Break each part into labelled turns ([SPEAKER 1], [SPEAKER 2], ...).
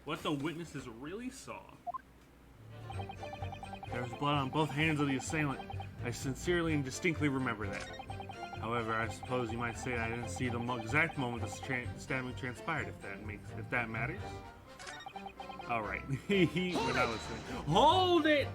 [SPEAKER 1] what the witnesses really saw. There was blood on both hands of the assailant. I sincerely and distinctly remember that. However, I suppose you might say I didn't see the exact moment the stabbing transpired, if that matters. Alright. We're not listening. Hold it!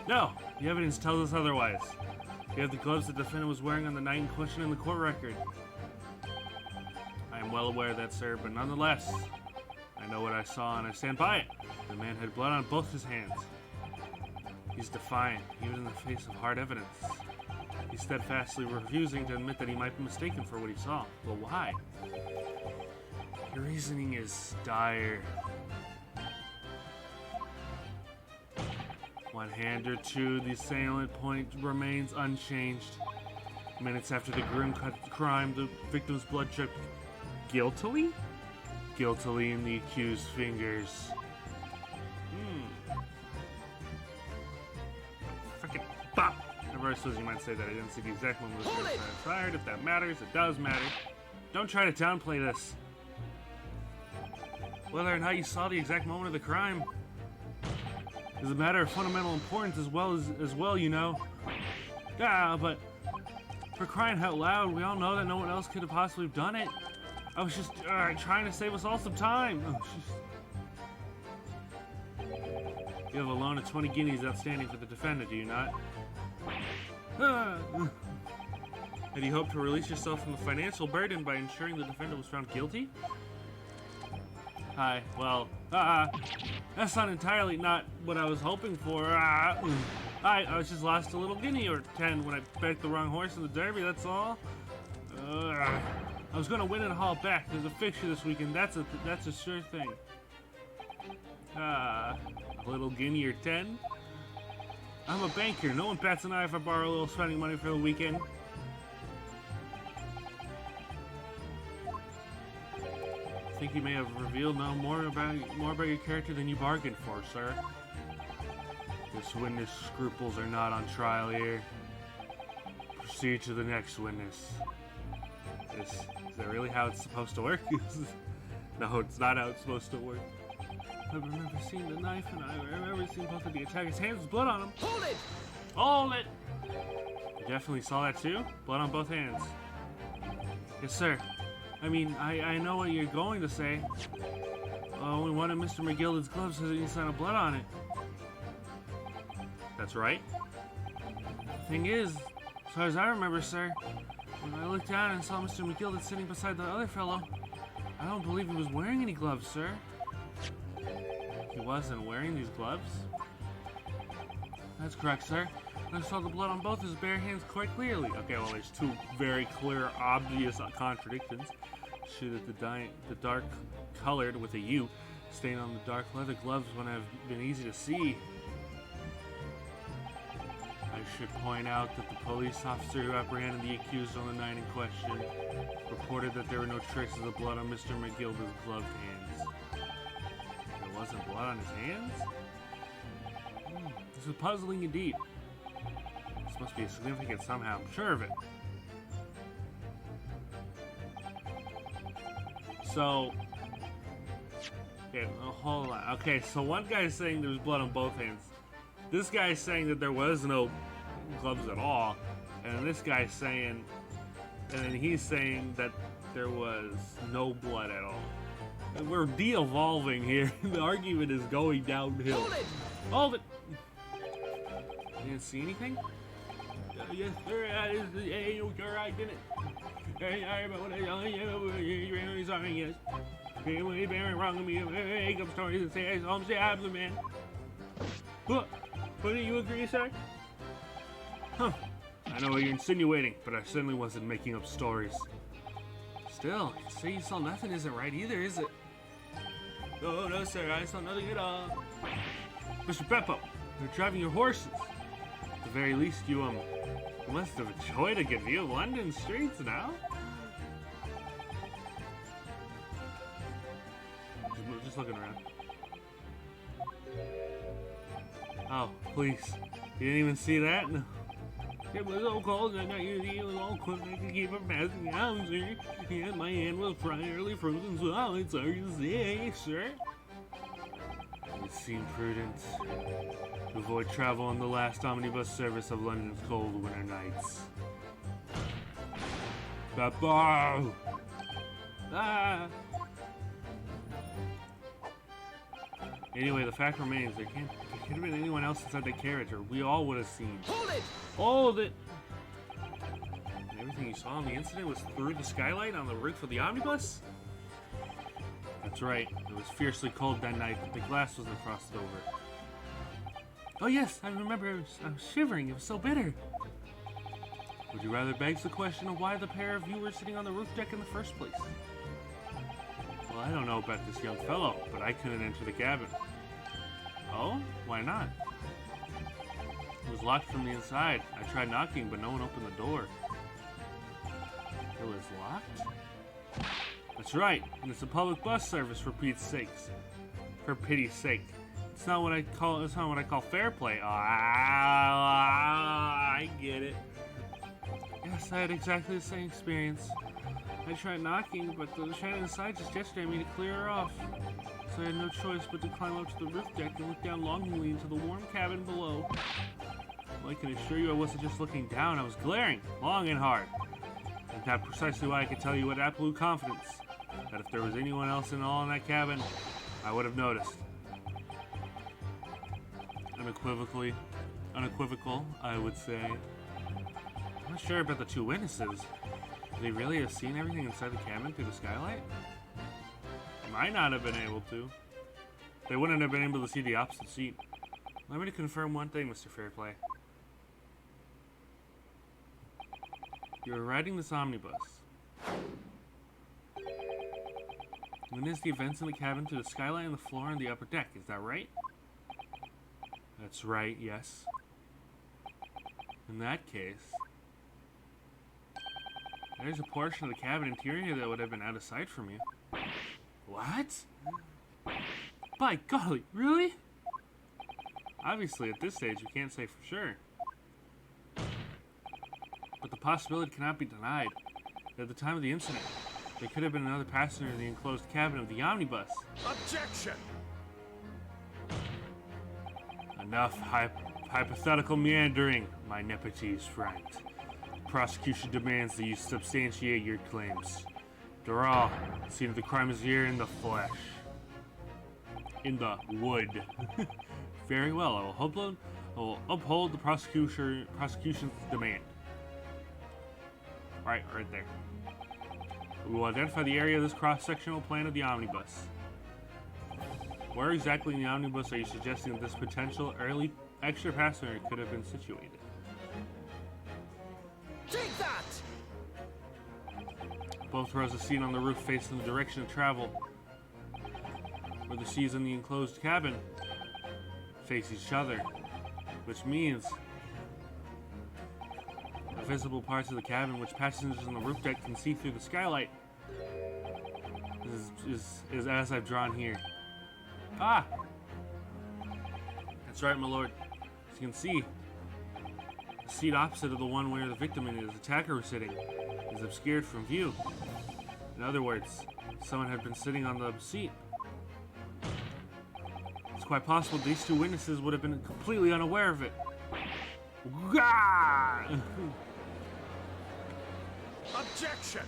[SPEAKER 1] No! The evidence tells us otherwise. You have the gloves the defendant was wearing on the night in question in the court record. I am well aware of that, sir, but nonetheless, I know what I saw and I stand by it. The man had blood on both his hands. He's defiant, even in the face of hard evidence. He's steadfastly refusing to admit that he might be mistaken for what he saw. But why? Your reasoning is dire. One hand or two, the assailant point remains unchanged. Minutes after the grim crime, the victim's blood dripped guiltily? Guiltily in the accused's fingers. Frickin' bop! I suppose you might say that I didn't see the exact moment the gun fired. If that matters, it does matter. Don't try to downplay this. Whether or not you saw the exact moment of the crime is a matter of fundamental importance as well, you know. Yeah, but for crying out loud, we all know that no one else could have possibly done it. I was just trying to save us all some time. You have a loan of 20 guineas outstanding for the defendant, do you not? And you hope to release yourself from the financial burden by ensuring the defendant was found guilty? Hi, well, that's not entirely not what I was hoping for. I just lost a little guinea or 10 when I backed the wrong horse in the derby, that's all. I was gonna win and haul back. There's a fixture this weekend, that's a sure thing. A little guinea or 10? I'm a banker. No one bats an eye if I borrow a little spending money for the weekend. I think you may have revealed more about your character than you bargained for, sir. This witness' scruples are not on trial here. Proceed to the next witness. Is that really how it's supposed to work? No, it's not how it's supposed to work. I remember seeing the knife, and I remember seeing both of the attacker's hands with blood on them. Hold it! Hold it! You definitely saw that too? Blood on both hands. Yes, sir. I mean, I know what you're going to say. Only one of Mr. McGilden's gloves has any sign of blood on it. That's right. The thing is, as far as I remember, sir, when I looked down and saw Mr. McGilden sitting beside the other fellow, I don't believe he was wearing any gloves, sir. He wasn't wearing these gloves? That's correct, sir. I saw the blood on both his bare hands quite clearly. Okay, well, there's two very clear, obvious contradictions. Show that the dark colored with a U stain on the dark leather gloves would have been easy to see. I should point out that the police officer who apprehended the accused on the night in question reported that there were no traces of blood on Mr. McGilden's gloved hands. There wasn't blood on his hands? This is puzzling indeed. This must be significant somehow, I'm sure of it. So, okay, hold on. Okay, so one guy's saying there was blood on both hands. This guy's saying that there was no gloves at all, and this guy's saying, and then he's saying that there was no blood at all. And we're de-evolving here. The argument is going downhill. Hold it! Hold it! You didn't see anything? Yes, sir. You're right, didn't it? Yes. Very wrong of me. Make up stories and say, I'm the man. What? Wouldn't you agree, sir? Huh. I know what you're insinuating, but I certainly wasn't making up stories. Still, to say you saw nothing isn't right either, is it? No, sir, I saw nothing at all. Mr. Beppo, you're driving your horses. At the very least, you must have enjoyed a good view of London streets now. Just looking around. Oh, please. You didn't even see that? No. It was so cold that night, it was all cold, I could keep from passing out, sir. And my hand was primarily frozen solid, sorry to say, sir. It seemed prudent to avoid travel on the last omnibus service of London's cold winter nights. Bye-bye! Ah! Anyway, the fact remains, there could have been anyone else inside the carriage, or we all would have seen.
[SPEAKER 2] Hold it!
[SPEAKER 1] All that... And everything you saw in the incident was through the skylight on the roof of the omnibus? That's right. It was fiercely cold that night, but the glass wasn't frosted over. Oh yes, I remember. I was shivering. It was so bitter. Would you rather begs the question of why the pair of you were sitting on the roof deck in the first place? Well, I don't know about this young fellow, but I couldn't enter the cabin. Oh? Why not? It was locked from the inside. I tried knocking, but no one opened the door. It was locked? That's right, and it's a public bus service for Pete's sakes. For pity's sake. It's not what I call fair play. I get it. Yes, I had exactly the same experience. I tried knocking, but the shadow inside just gestured at me to clear her off. So I had no choice but to climb up to the roof deck and look down longingly into the warm cabin below. Well, I can assure you I wasn't just looking down, I was glaring, long and hard. And that's precisely why I could tell you with absolute confidence that if there was anyone else in that cabin, I would have noticed. Unequivocal, I would say. I'm not sure about the two witnesses. Did they really have seen everything inside the cabin through the skylight? They might not have been able to. They wouldn't have been able to see the opposite seat. Let me confirm one thing, Mr. Fairplay. You were riding this omnibus. Witnessed the events in the cabin through the skylight and the floor on the upper deck, is that right? That's right, yes. In that case, there's a portion of the cabin interior that would have been out of sight from you. What? By golly, really? Obviously, at this stage, we can't say for sure. But the possibility cannot be denied. At the time of the incident, there could have been another passenger in the enclosed cabin of the omnibus.
[SPEAKER 2] Objection!
[SPEAKER 1] Enough hypothetical meandering, my Nepenthes friend. The prosecution demands that you substantiate your claims. After all, the scene of the crime is here in the flesh. In the wood. Very well, I will uphold the prosecution's demand. Right there. We will identify the area of this cross-sectional plan of the omnibus. Where exactly in the omnibus are you suggesting that this potential early extra passenger could have been situated?
[SPEAKER 2] Take that!
[SPEAKER 1] Both rows of seat on the roof face in the direction of travel, where the seats in the enclosed cabin face each other, which means the visible parts of the cabin which passengers on the roof deck can see through the skylight is as I've drawn here. Ah! That's right, my lord. As you can see, the seat opposite of the one where the victim and his attacker were sitting is obscured from view. In other words, someone had been sitting on the seat. It's quite possible these two witnesses would have been completely unaware of it.
[SPEAKER 2] Objection!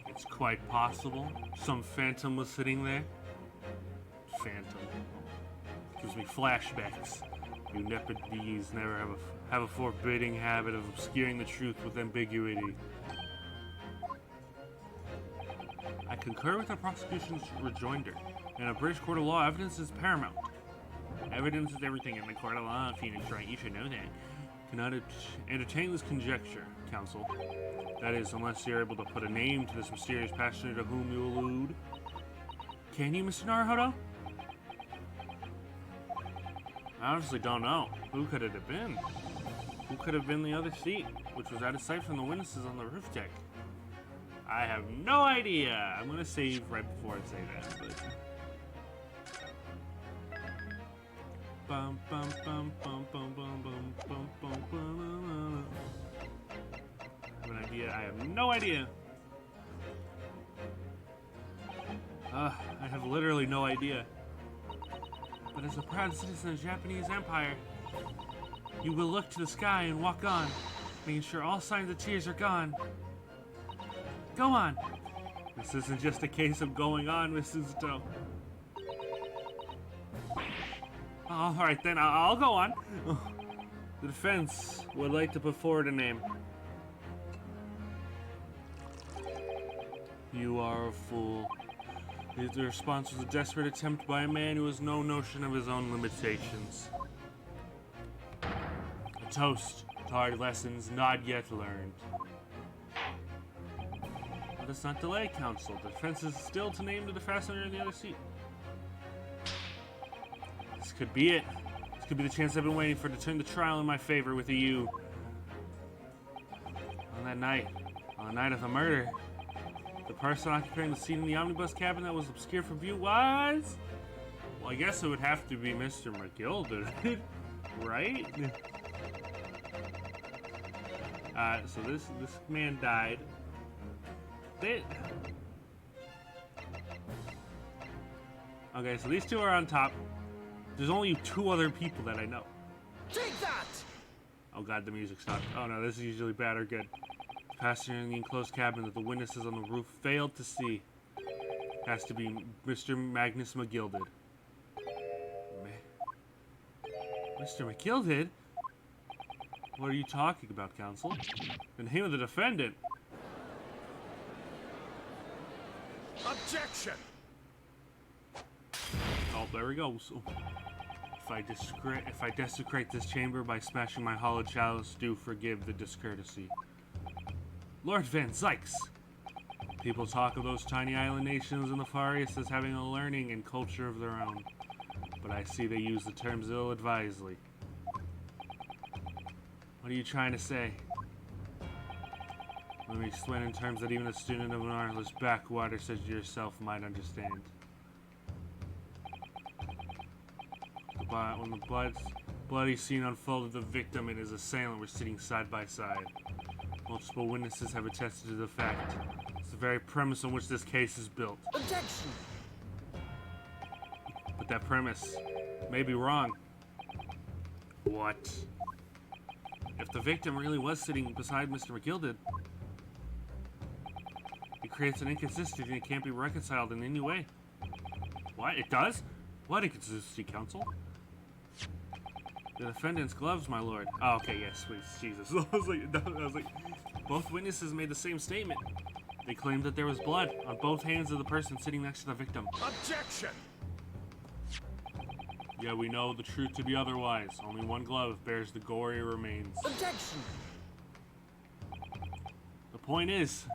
[SPEAKER 1] It's quite possible some phantom was sitting there. Phantom. Gives me flashbacks. You Nepenthes never have a forbidding habit of obscuring the truth with ambiguity. I concur with the prosecution's rejoinder. In a British court of law, evidence is paramount. Evidence is everything in the court of law, Phoenix Wright. You should know that. Cannot entertain this conjecture, counsel. That is, unless you're able to put a name to this mysterious passenger to whom you allude. Can you, Mr. Naruhodo? I honestly don't know. Who could it have been? Who could have been the other seat, which was out of sight from the witnesses on the roof deck? I have no idea. I'm gonna save right before I say that. But Bum, bum, bum, bum, bum, bum, bum, bum, bum, bum. I have an idea. I have no idea. I have literally no idea. But as a proud citizen of the Japanese Empire, you will look to the sky and walk on, making sure all signs of tears are gone. Go on. This isn't just a case of going on, Mrs. Doe. All right, then I'll go on. The defense would like to put forward a name. You are a fool. The response was a desperate attempt by a man who has no notion of his own limitations. A toast to hard lessons not yet learned. Let us not delay, counsel. The defense is still to name the passenger in the other seat. This could be it. This could be the chance I've been waiting for to turn the trial in my favor with you. On the night of the murder, the person occupying the seat in the omnibus cabin that was obscured from view was... Well, I guess it would have to be Mr. McGilder, right? So this man died. Okay, so these two are on top. There's only two other people that I know.
[SPEAKER 2] Take that!
[SPEAKER 1] Oh god, the music stopped. Oh no, this is usually bad or good. The passenger in the enclosed cabin that the witnesses on the roof failed to see has to be Mr. Magnus McGilded. Mr. McGilded? What are you talking about, counsel? The name of the defendant.
[SPEAKER 2] Objection!
[SPEAKER 1] Oh, there we go. So, if I desecrate this chamber by smashing my hollowed chalice, do forgive the discourtesy. Lord Van Zykes! People talk of those tiny island nations in the Far East as having a learning and culture of their own, but I see they use the terms ill-advisedly. What are you trying to say? Let me explain in terms that even a student of an artless backwater such as yourself might understand. When the bloody scene unfolded, the victim and his assailant were sitting side by side. Multiple witnesses have attested to the fact. It's the very premise on which this case is built.
[SPEAKER 2] Objection!
[SPEAKER 1] But that premise may be wrong. What? If the victim really was sitting beside Mr. McGilded, it creates an inconsistency that can't be reconciled in any way. What? It does? What inconsistency, counsel? The defendant's gloves, my lord. Oh, okay, yes, please, Jesus. I was like, both witnesses made the same statement. They claimed that there was blood on both hands of the person sitting next to the victim.
[SPEAKER 2] Objection!
[SPEAKER 1] Yeah, we know the truth to be otherwise. Only one glove bears the gory remains.
[SPEAKER 2] Objection!
[SPEAKER 1] The point is,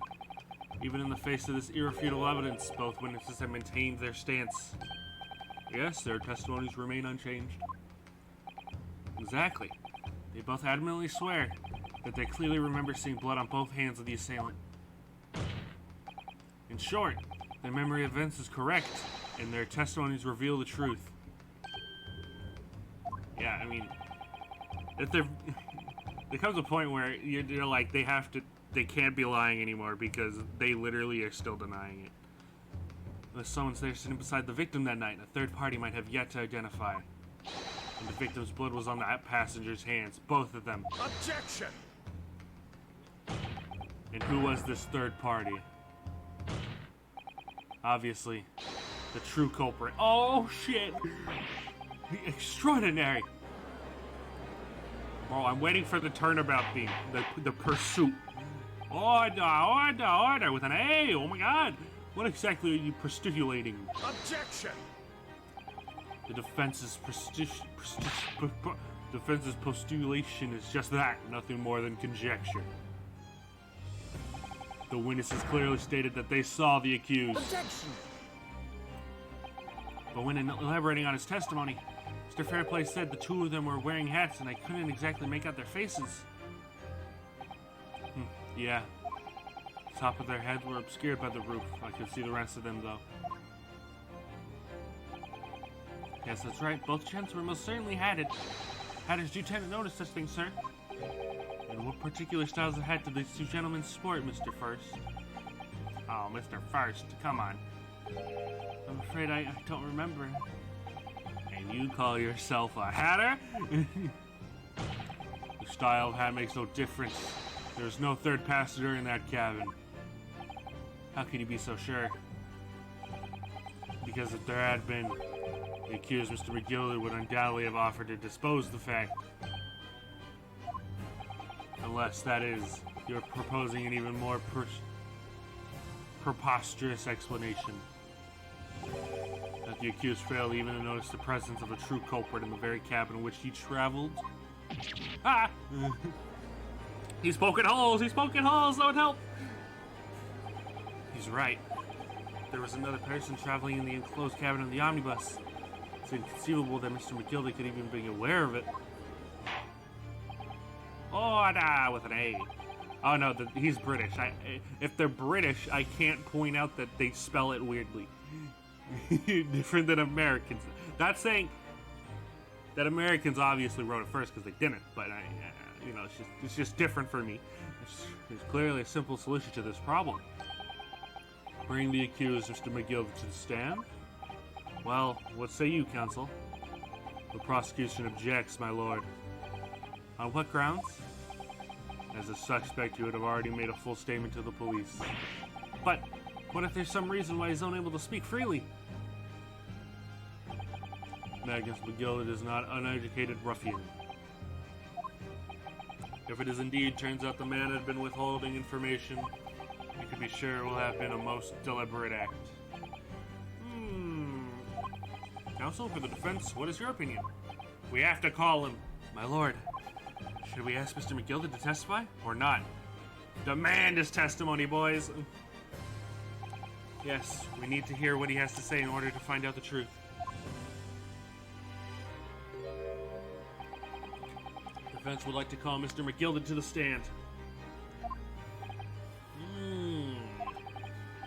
[SPEAKER 1] even in the face of this irrefutable evidence, both witnesses have maintained their stance. Yes, their testimonies remain unchanged. Exactly. They both adamantly swear that they clearly remember seeing blood on both hands of the assailant. In short, their memory of events is correct, and their testimonies reveal the truth. Yeah, I mean, if there comes a point where you're like, they can't be lying anymore because they literally are still denying it. If someone's there sitting beside the victim that night, a third party might have yet to identify. And the victim's blood was on that passenger's hands, both of them.
[SPEAKER 2] Objection!
[SPEAKER 1] And who was this third party? Obviously, the true culprit. Oh, shit! Extraordinary! Bro, I'm waiting for the turnabout theme. The pursuit. Order, with an A! Oh my god! What exactly are you postulating?
[SPEAKER 2] Objection!
[SPEAKER 1] The defense's postulation is just that, nothing more than conjecture. The witnesses clearly stated that they saw the accused.
[SPEAKER 2] Objection!
[SPEAKER 1] But when elaborating on his testimony, Mr. Fairplay said the two of them were wearing hats and I couldn't exactly make out their faces. Yeah. The top of their heads were obscured by the roof. I could see the rest of them, though. Yes, that's right. Both gentlemen most certainly had it. How did you tend to notice such things, sir? And what particular styles of hat did these two gentlemen sport, Mr. First? Oh, Mr. First, come on. I'm afraid I don't remember. And you call yourself a hatter? The style of hat makes no difference. There's no third passenger in that cabin. How can you be so sure? Because if there had been, the accused Mr. McGillicuddy would undoubtedly have offered to dispose the fact. Unless, that is, you're proposing an even more preposterous explanation. That the accused failed even to notice the presence of a true culprit in the very cabin in which he traveled. Ah! He's poking holes! He's poking holes! That would help! He's right. There was another person traveling in the enclosed cabin of the omnibus. It's inconceivable that Mr. McGillicuddy could even be aware of it. Order with an A. Oh no, he's British. If they're British, I can't point out that they spell it weirdly. Different than Americans. Not saying that Americans obviously wrote it first because they didn't, but you know, it's just different for me. There's clearly a simple solution to this problem. Bring the accused, Mr. McGillicuddy, to the stand. Well, what say you, counsel? The prosecution objects, my lord. On what grounds? As a suspect, you would have already made a full statement to the police. But what if there's some reason why he's unable to speak freely? Magnus McGillicuddy is not an uneducated ruffian. If it is indeed turns out the man had been withholding information, you can be sure it will have been a most deliberate act. Counsel for the defense, what is your opinion? We have to call him. My lord, should we ask Mr. McGillicuddy to testify or not? Demand his testimony, boys. Yes, we need to hear what he has to say in order to find out the truth. Defense would like to call Mr. McGillicuddy to the stand. In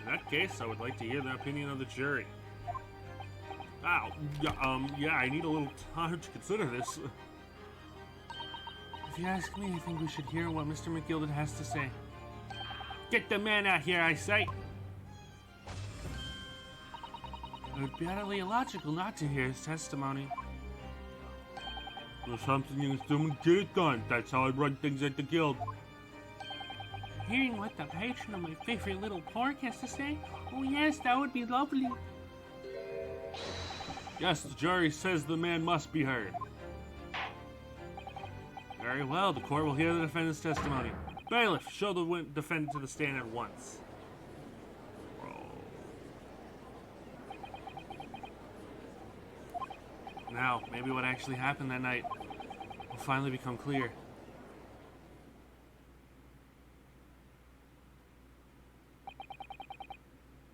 [SPEAKER 1] that case, I would like to hear the opinion of the jury. Oh, yeah, I need a little time to consider this. If you ask me, I think we should hear what Mr. McGillicuddy has to say. Get the man out here, I say! It would be utterly illogical not to hear his testimony. There's something you can get it done. That's how I run things at the guild. Hearing what the patron of my favorite little pork has to say? Oh yes, that would be lovely. Yes, the jury says the man must be heard. Very well, the court will hear the defendant's testimony. Bailiff, show the defendant to the stand at once. Now, maybe what actually happened that night will finally become clear.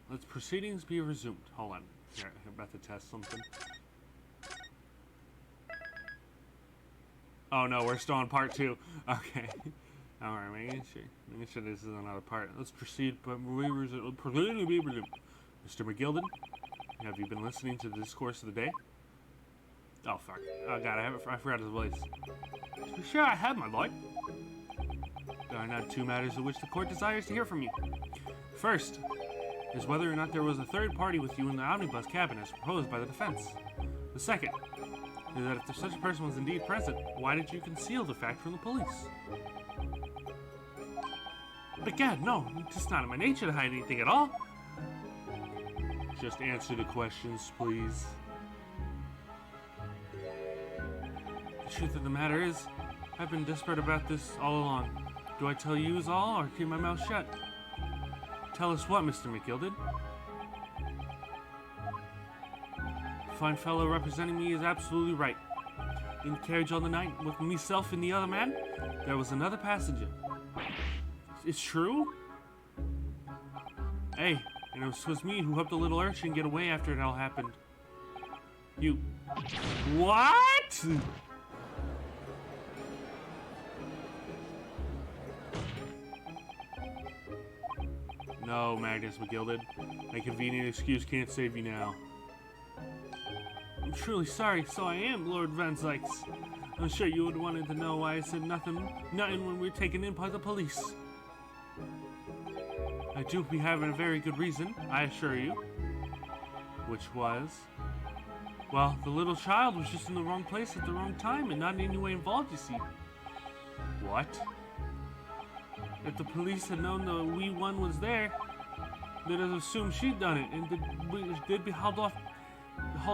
[SPEAKER 1] Let proceedings be resumed. Hold on. Here, I'm about to test something. Oh no, we're still on part 2. Okay. Alright, making sure this is another part. Let's proceed, but Mr. McGillicuddy, have you been listening to the discourse of the day? Oh fuck. Oh god, I forgot his voice. To be sure I have, my lord. There are now 2 matters of which the court desires to hear from you. First is whether or not there was a third party with you in the omnibus cabin as proposed by the defense. The second is that if such a person was indeed present, why did you conceal the fact from the police? But gad, no, it's just not in my nature to hide anything at all. Just answer the questions, please. The truth of the matter is, I've been desperate about this all along. Do I tell you is all, or keep my mouth shut? Tell us what, Mr. McGillicuddy? The fine fellow representing me is absolutely right. In the carriage all the night, with myself and the other man, there was another passenger. It's true? Hey, and it was me who helped the little urchin get away after it all happened. You... What?! No, Magnus McGillicuddy. A convenient excuse can't save you now. I'm truly sorry, so I am, Lord Van Zykes. I'm sure you would wanted to know why I said nothing when we were taken in by the police. I do be having a very good reason, I assure you. Which was... well, the little child was just in the wrong place at the wrong time and not in any way involved, you see. What? If the police had known the wee one was there, they'd have assumed she'd done it, and they'd be hauled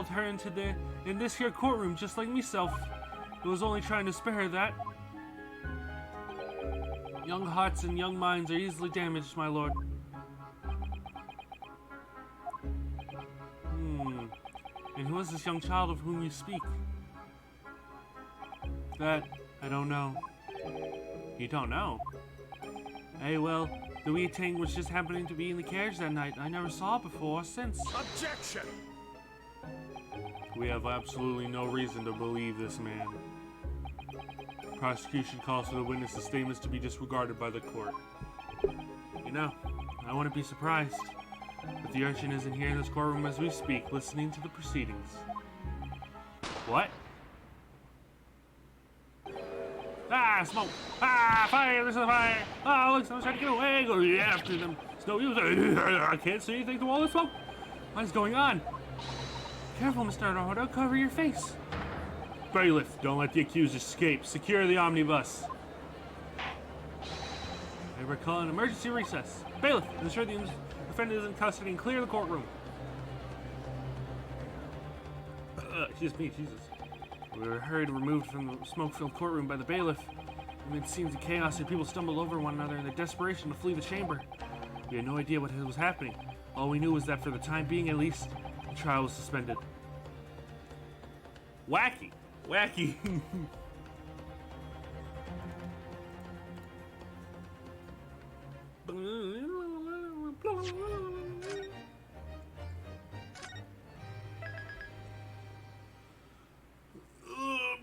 [SPEAKER 1] her in this here courtroom just like myself. I was only trying to spare her that. Young hearts and young minds are easily damaged, my lord. And who is this young child of whom you speak? That, I don't know. You don't know? Hey, well, the wee thing was just happening to be in the carriage that night. I never saw it before or since.
[SPEAKER 2] Objection!
[SPEAKER 1] We have absolutely no reason to believe this man. Prosecution calls for the witness's statements to be disregarded by the court. You know, I wouldn't be surprised if the urchin isn't here in this courtroom as we speak, listening to the proceedings. What? Ah, smoke! Ah, fire! There's a fire! Oh, look, someone's trying to get away! Go after them! It's no use! I can't see anything through all this smoke! What is going on? Careful, Mr. Naruhodo, cover your face! Bailiff, don't let the accused escape. Secure the omnibus. I recall an emergency recess. Bailiff, ensure the defendant is in custody and clear the courtroom. Excuse me, Jesus. We were hurried and removed from the smoke-filled courtroom by the bailiff. Amid scenes of chaos, and people stumbled over one another in their desperation to flee the chamber. We had no idea what was happening. All we knew was that for the time being, at least, the trial was suspended. Wacky! Wacky!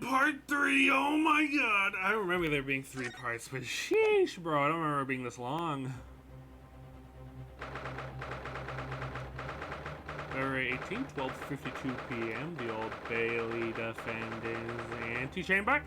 [SPEAKER 1] Part 3, oh my god! I remember there being 3 parts, but sheesh, bro, I don't remember it being this long. February 18th, 12:52 p.m. The Old Bailey defendant's antechamber.